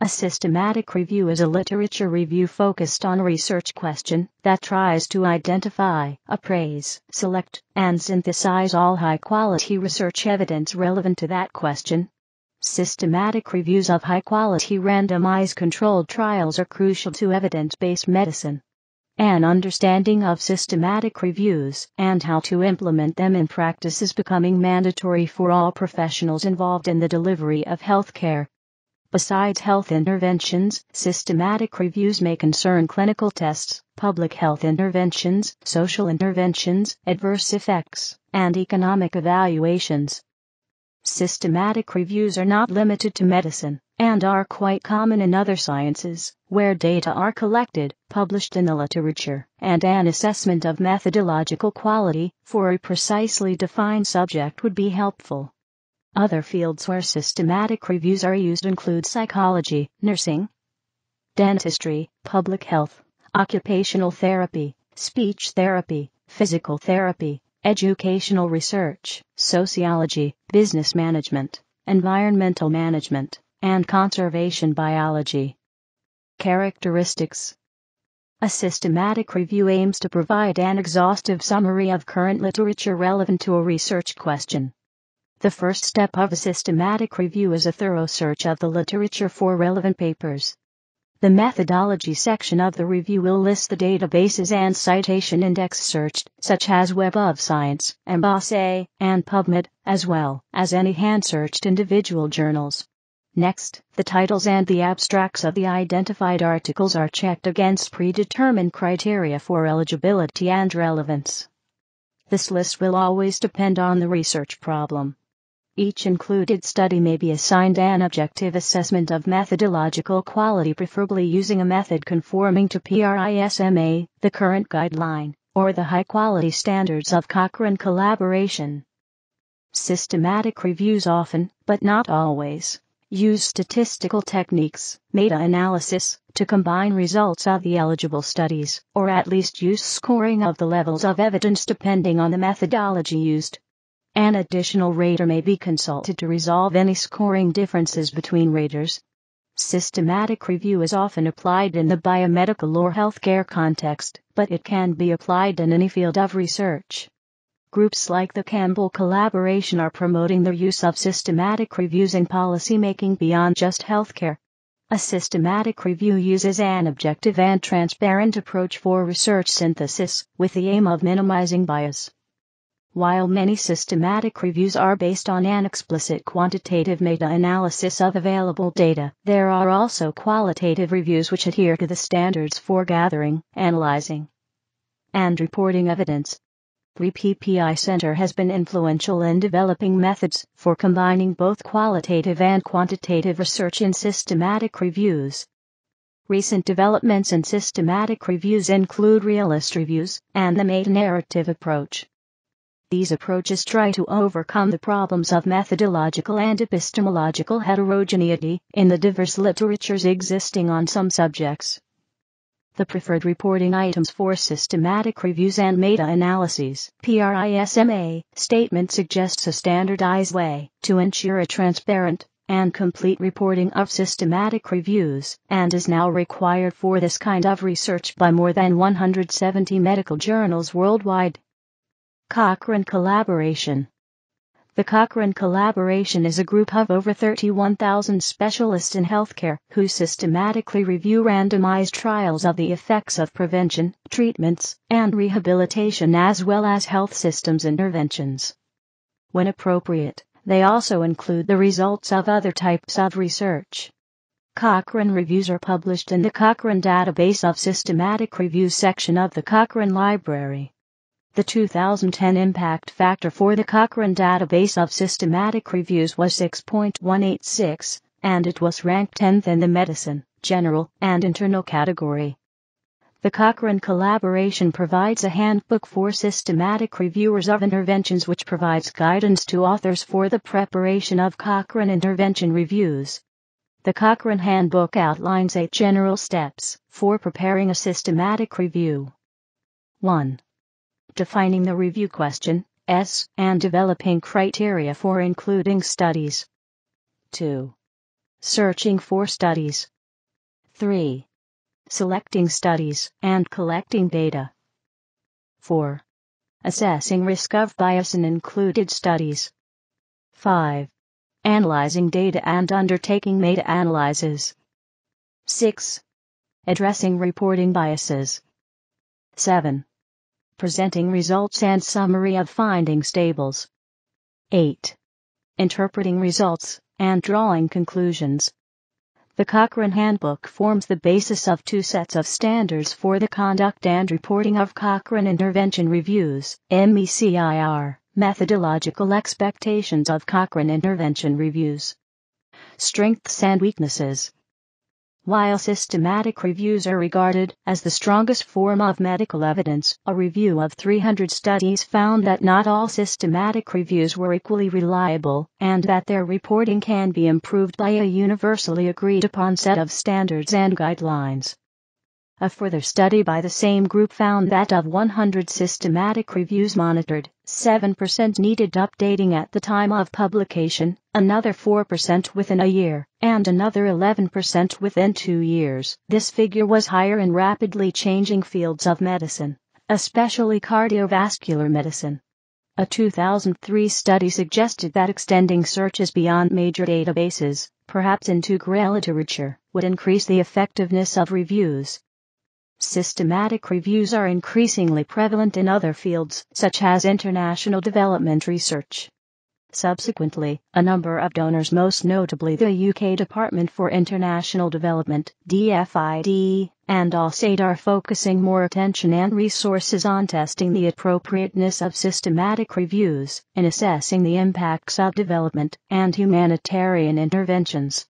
A systematic review is a literature review focused on a research question that tries to identify, appraise, select, and synthesize all high-quality research evidence relevant to that question. Systematic reviews of high-quality randomized controlled trials are crucial to evidence-based medicine. An understanding of systematic reviews and how to implement them in practice is becoming mandatory for all professionals involved in the delivery of healthcare. Besides health interventions, systematic reviews may concern clinical tests, public health interventions, social interventions, adverse effects, and economic evaluations. Systematic reviews are not limited to medicine, and are quite common in other sciences, where data are collected, published in the literature, and an assessment of methodological quality for a precisely defined subject would be helpful. Other fields where systematic reviews are used include psychology, nursing, dentistry, public health, occupational therapy, speech therapy, physical therapy, educational research, sociology, business management, environmental management, and conservation biology. Characteristics. A systematic review aims to provide an exhaustive summary of current literature relevant to a research question. The first step of a systematic review is a thorough search of the literature for relevant papers. The methodology section of the review will list the databases and citation index searched, such as Web of Science, Embase, and PubMed, as well as any hand-searched individual journals. Next, the titles and the abstracts of the identified articles are checked against predetermined criteria for eligibility and relevance. This list will always depend on the research problem. Each included study may be assigned an objective assessment of methodological quality, preferably using a method conforming to PRISMA, the current guideline, or the high-quality standards of Cochrane Collaboration. Systematic reviews often, but not always, use statistical techniques, meta-analysis, to combine results of the eligible studies, or at least use scoring of the levels of evidence depending on the methodology used. An additional rater may be consulted to resolve any scoring differences between raters. Systematic review is often applied in the biomedical or healthcare context, but it can be applied in any field of research. Groups like the Cochrane Collaboration are promoting the use of systematic reviews in policymaking beyond just healthcare. A systematic review uses an objective and transparent approach for research synthesis, with the aim of minimizing bias. While many systematic reviews are based on an explicit quantitative meta-analysis of available data, there are also qualitative reviews which adhere to the standards for gathering, analyzing, and reporting evidence. The PPI Center has been influential in developing methods for combining both qualitative and quantitative research in systematic reviews. Recent developments in systematic reviews include realist reviews and the meta-narrative approach. These approaches try to overcome the problems of methodological and epistemological heterogeneity in the diverse literatures existing on some subjects. The preferred reporting items for systematic reviews and meta-analyses (PRISMA) statement suggests a standardized way to ensure a transparent and complete reporting of systematic reviews, and is now required for this kind of research by more than 170 medical journals worldwide. Cochrane Collaboration. The Cochrane Collaboration is a group of over 31,000 specialists in healthcare who systematically review randomized trials of the effects of prevention, treatments, and rehabilitation as well as health systems interventions. When appropriate, they also include the results of other types of research. Cochrane reviews are published in the Cochrane Database of Systematic Reviews section of the Cochrane Library. The 2010 impact factor for the Cochrane Database of Systematic Reviews was 6.186, and it was ranked 10th in the medicine, general, and internal category. The Cochrane Collaboration provides a handbook for systematic reviewers of interventions which provides guidance to authors for the preparation of Cochrane intervention reviews. The Cochrane Handbook outlines 8 general steps for preparing a systematic review. 1. Defining the review question, and developing criteria for including studies. 2. Searching for studies, 3. Selecting studies and collecting data. 4. Assessing risk of bias in included studies. 5. Analyzing data and undertaking meta-analyses. 6. Addressing reporting biases. 7. Presenting results and summary of findings tables. 8. Interpreting results and drawing conclusions. The Cochrane Handbook forms the basis of 2 sets of standards for the conduct and reporting of Cochrane Intervention Reviews, MECIR, methodological expectations of Cochrane Intervention Reviews. Strengths and weaknesses. While systematic reviews are regarded as the strongest form of medical evidence, a review of 300 studies found that not all systematic reviews were equally reliable, and that their reporting can be improved by a universally agreed upon set of standards and guidelines. A further study by the same group found that of 100 systematic reviews monitored, 7% needed updating at the time of publication, another 4% within a year, and another 11% within 2 years. This figure was higher in rapidly changing fields of medicine, especially cardiovascular medicine. A 2003 study suggested that extending searches beyond major databases, perhaps into GRE literature, would increase the effectiveness of reviews. Systematic reviews are increasingly prevalent in other fields, such as international development research. Subsequently, a number of donors, most notably the UK Department for International Development, DFID, and ALSAID, are focusing more attention and resources on testing the appropriateness of systematic reviews in assessing the impacts of development and humanitarian interventions.